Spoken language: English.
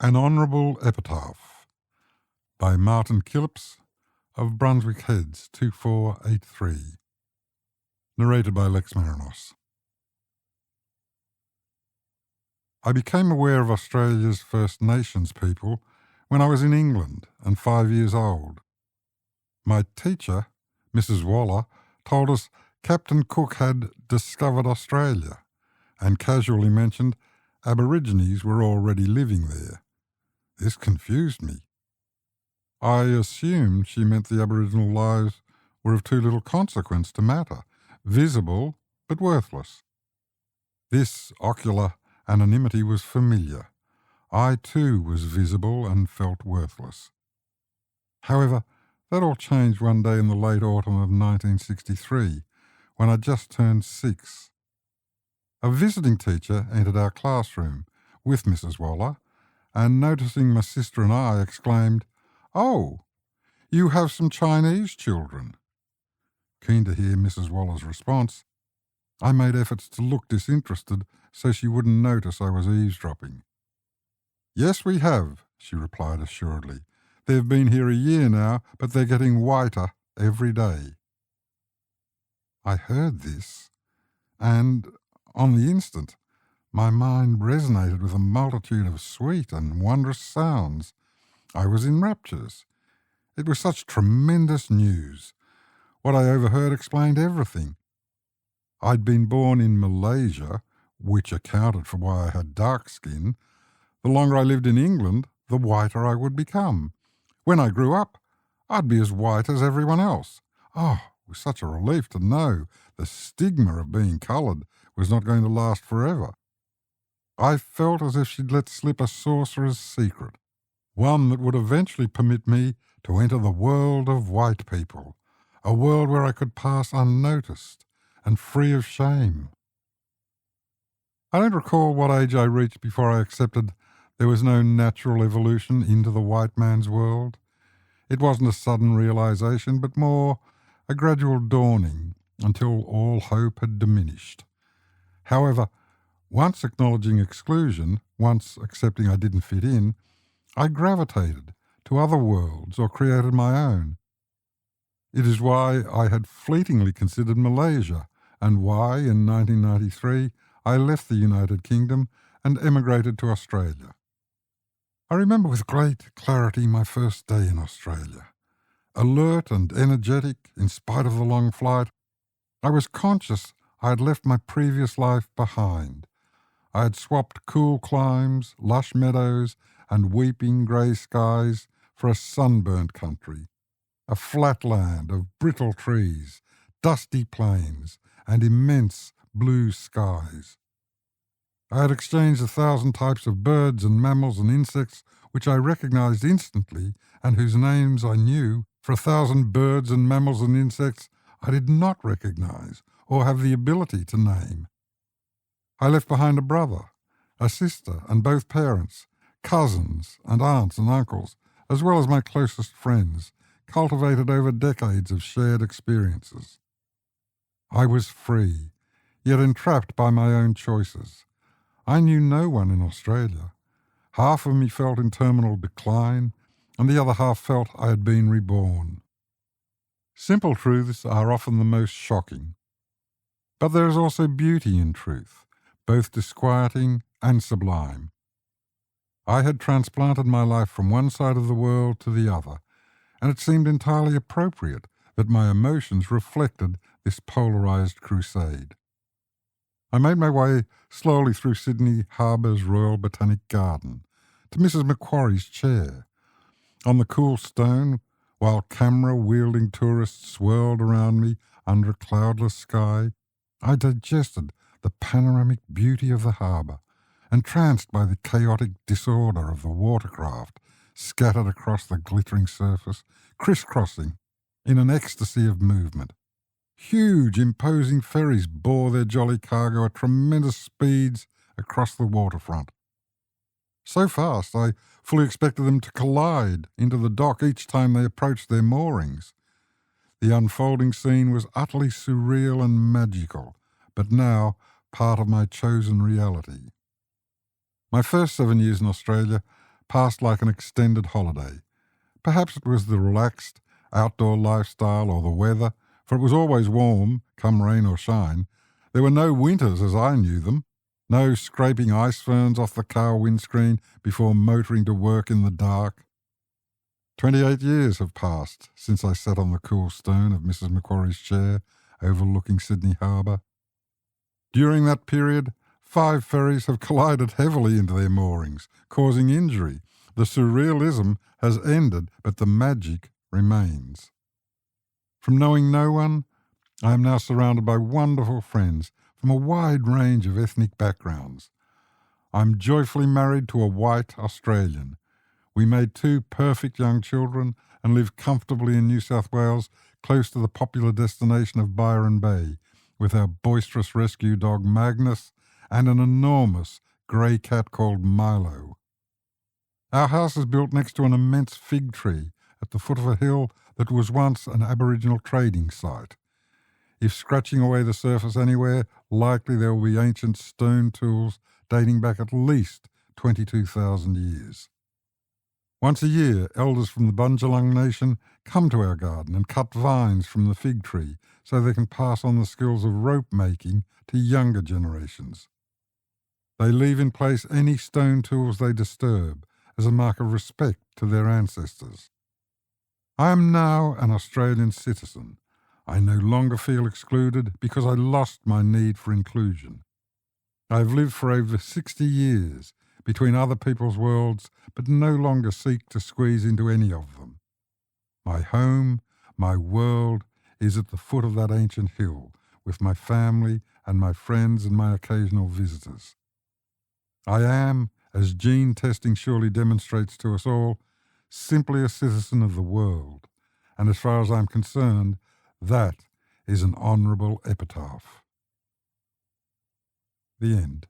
An Honourable Epitaph by Martin Killips of Brunswick Heads 2483. Narrated by Lex Marinos. I became aware of Australia's First Nations people when I was in England and 5 years old. My teacher, Mrs. Waller, told us Captain Cook had discovered Australia and casually mentioned Aborigines were already living there. This confused me. I assumed she meant the Aboriginal lives were of too little consequence to matter, visible but worthless. This ocular anonymity was familiar. I too was visible and felt worthless. However, that all changed one day in the late autumn of 1963, when I just turned 6. A visiting teacher entered our classroom with Mrs. Waller, and noticing my sister and I, exclaimed, "Oh, you have some Chinese children." Keen to hear Mrs. Waller's response, I made efforts to look disinterested so she wouldn't notice I was eavesdropping. "Yes, we have," she replied assuredly. "They've been here a year now, but they're getting whiter every day." I heard this, and, on the instant, my mind resonated with a multitude of sweet and wondrous sounds. I was in raptures. It was such tremendous news. What I overheard explained everything. I'd been born in Malaysia, which accounted for why I had dark skin. The longer I lived in England, the whiter I would become. When I grew up, I'd be as white as everyone else. Oh, it was such a relief to know the stigma of being coloured was not going to last forever. I felt as if she'd let slip a sorcerer's secret, one that would eventually permit me to enter the world of white people, a world where I could pass unnoticed and free of shame. I don't recall what age I reached before I accepted there was no natural evolution into the white man's world. It wasn't a sudden realization, but more a gradual dawning until all hope had diminished. However, once acknowledging exclusion, once accepting I didn't fit in, I gravitated to other worlds or created my own. It is why I had fleetingly considered Malaysia, and why, in 1993, I left the United Kingdom and emigrated to Australia. I remember with great clarity my first day in Australia. Alert and energetic in spite of the long flight, I was conscious I had left my previous life behind. I had swapped cool climes, lush meadows, and weeping grey skies for a sunburnt country, a flat land of brittle trees, dusty plains, and immense blue skies. I had exchanged 1,000 types of birds and mammals and insects which I recognized instantly and whose names I knew for 1,000 birds and mammals and insects I did not recognize or have the ability to name. I left behind a brother, a sister and both parents, cousins and aunts and uncles, as well as my closest friends, cultivated over decades of shared experiences. I was free, yet entrapped by my own choices. I knew no one in Australia. Half of me felt in terminal decline, and the other half felt I had been reborn. Simple truths are often the most shocking. But there is also beauty in truth, both disquieting and sublime. I had transplanted my life from one side of the world to the other, and it seemed entirely appropriate that my emotions reflected this polarised crusade. I made my way slowly through Sydney Harbour's Royal Botanic Garden to Mrs. Macquarie's chair. On the cool stone, while camera-wielding tourists swirled around me under a cloudless sky, I digested the panoramic beauty of the harbour, entranced by the chaotic disorder of the watercraft scattered across the glittering surface, crisscrossing in an ecstasy of movement. Huge, imposing ferries bore their jolly cargo at tremendous speeds across the waterfront. So fast, I fully expected them to collide into the dock each time they approached their moorings. The unfolding scene was utterly surreal and magical, but now part of my chosen reality. My first 7 years in Australia passed like an extended holiday. Perhaps it was the relaxed outdoor lifestyle or the weather, for it was always warm, come rain or shine. There were no winters as I knew them, no scraping ice ferns off the car windscreen before motoring to work in the dark. 28 years have passed since I sat on the cool stone of Mrs. Macquarie's chair overlooking Sydney Harbour. During that period, 5 ferries have collided heavily into their moorings, causing injury. The surrealism has ended, but the magic remains. From knowing no one, I am now surrounded by wonderful friends from a wide range of ethnic backgrounds. I'm joyfully married to a white Australian. We made 2 perfect young children and live comfortably in New South Wales, close to the popular destination of Byron Bay, with our boisterous rescue dog Magnus and an enormous grey cat called Milo. Our house is built next to an immense fig tree at the foot of a hill that was once an Aboriginal trading site. If scratching away the surface anywhere, likely there will be ancient stone tools dating back at least 22,000 years. Once a year, elders from the Bundjalung Nation come to our garden and cut vines from the fig tree so they can pass on the skills of rope making to younger generations. They leave in place any stone tools they disturb as a mark of respect to their ancestors. I am now an Australian citizen. I no longer feel excluded because I lost my need for inclusion. I have lived for over 60 years between other people's worlds, but no longer seek to squeeze into any of them. My home, my world, is at the foot of that ancient hill, with my family and my friends and my occasional visitors. I am, as gene testing surely demonstrates to us all, simply a citizen of the world, and as far as I'm concerned, that is an honourable epitaph. The end.